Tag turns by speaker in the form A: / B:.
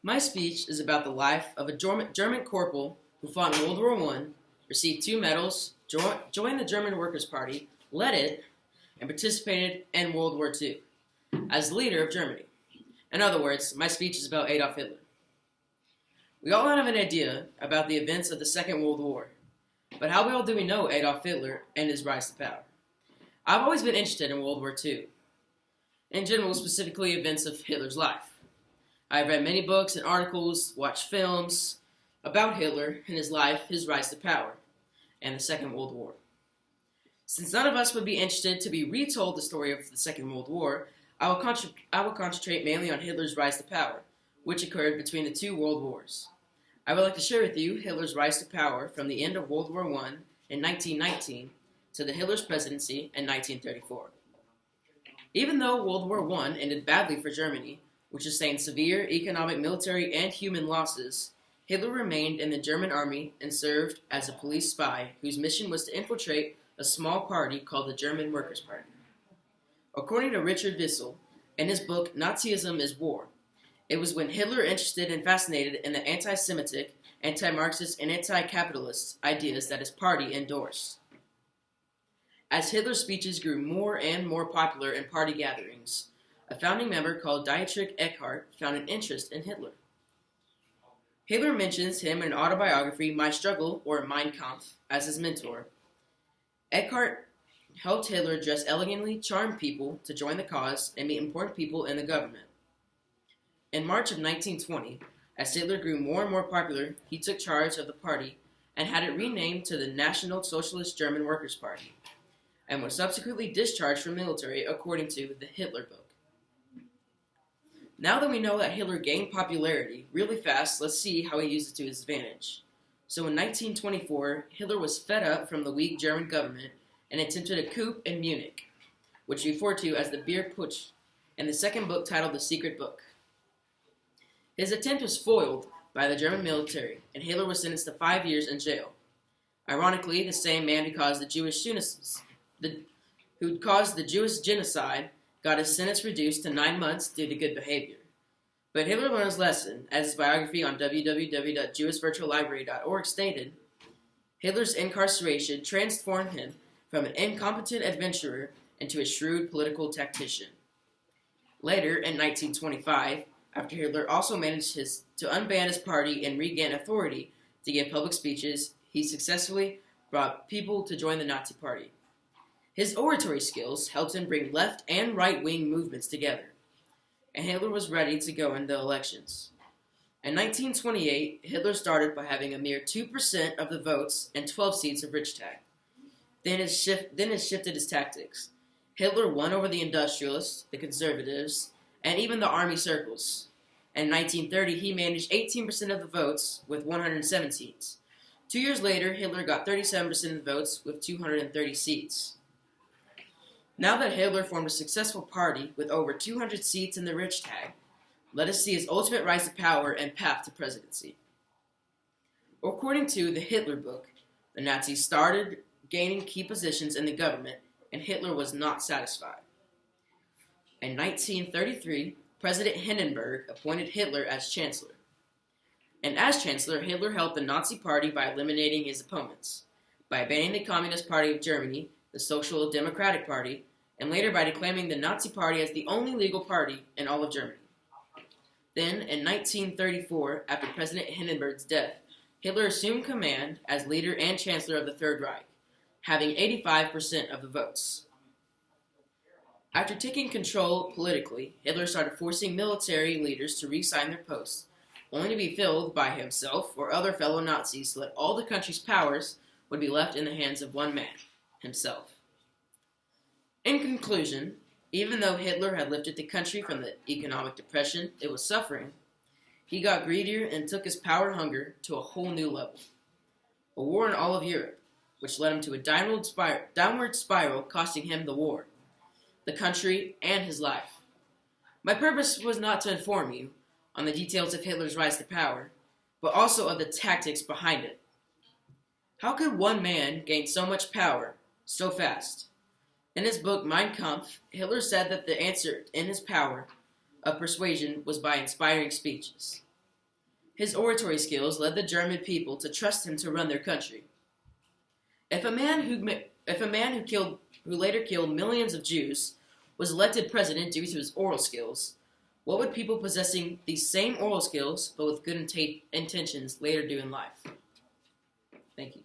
A: My speech is about the life of a German corporal who fought in World War I, received two medals, joined the German Workers' Party, led it, and participated in World War II as leader of Germany. In other words, my speech is about Adolf Hitler. We all have an idea about the events of the Second World War, but how well do we know Adolf Hitler and his rise to power? I've always been interested in World War II, in general, specifically events of Hitler's life. I've read many books and articles, watched films about Hitler and his life, his rise to power, and the Second World War. Since none of us would be interested to be retold the story of the Second World War, I will concentrate mainly on Hitler's rise to power, which occurred between the two world wars. I would like to share with you Hitler's rise to power from the end of World War I in 1919 to the Hitler's presidency in 1934. Even though World War I ended badly for Germany, which sustained severe economic, military, and human losses, Hitler remained in the German army and served as a police spy whose mission was to infiltrate a small party called the German Workers' Party. According to Richard Wissel, in his book Nazism is War, it was when Hitler interested and fascinated in the anti-Semitic, anti-Marxist, and anti-capitalist ideas that his party endorsed. As Hitler's speeches grew more and more popular in party gatherings, a founding member called Dietrich Eckart found an interest in Hitler. Hitler mentions him in an autobiography, My Struggle, or Mein Kampf, as his mentor. Eckart helped Hitler dress elegantly, charm people to join the cause, and meet important people in the government. In March of 1920, as Hitler grew more and more popular, he took charge of the party and had it renamed to the National Socialist German Workers' Party, and was subsequently discharged from the military according to the Hitler book. Now that we know that Hitler gained popularity really fast, let's see how he used it to his advantage. So in 1924, Hitler was fed up from the weak German government and attempted a coup in Munich, which he referred to as the Beer Putsch, in the second book titled The Secret Book. His attempt was foiled by the German military, and Hitler was sentenced to 5 years in jail. Ironically, the same man who caused the Jewish genocide got his sentence reduced to 9 months due to good behavior. But Hitler learned his lesson, as his biography on www.jewishvirtuallibrary.org stated. Hitler's incarceration transformed him from an incompetent adventurer into a shrewd political tactician. Later, in 1925, after Hitler also managed to unban his party and regain authority to give public speeches, he successfully brought people to join the Nazi Party. His oratory skills helped him bring left and right-wing movements together, and Hitler was ready to go in the elections. In 1928, Hitler started by having a mere 2% of the votes and 12 seats of Reichstag. Then it shifted his tactics. Hitler won over the industrialists, the conservatives, and even the army circles. In 1930, he managed 18% of the votes with 107 seats. 2 years later, Hitler got 37% of the votes with 230 seats. Now that Hitler formed a successful party with over 200 seats in the Reichstag, let us see his ultimate rise to power and path to presidency. According to the Hitler book, the Nazis started gaining key positions in the government, and Hitler was not satisfied. In 1933, President Hindenburg appointed Hitler as chancellor. And as chancellor, Hitler helped the Nazi Party by eliminating his opponents, by banning the Communist Party of Germany, the Social Democratic Party, and later by declaring the Nazi Party as the only legal party in all of Germany. Then, in 1934, after President Hindenburg's death, Hitler assumed command as leader and chancellor of the Third Reich, having 85% of the votes. After taking control politically, Hitler started forcing military leaders to resign their posts, only to be filled by himself or other fellow Nazis so that all the country's powers would be left in the hands of one man, himself. In conclusion, even though Hitler had lifted the country from the economic depression it was suffering, he got greedier and took his power hunger to a whole new level. A war in all of Europe, which led him to a downward spiral costing him the war, the country, and his life. My purpose was not to inform you on the details of Hitler's rise to power, but also of the tactics behind it. How could one man gain so much power so fast? In his book Mein Kampf, Hitler said that the answer in his power of persuasion was by inspiring speeches. His oratory skills led the German people to trust him to run their country. If a man who later killed millions of Jews was elected president due to his oral skills, what would people possessing these same oral skills but with good intentions later do in life? Thank you.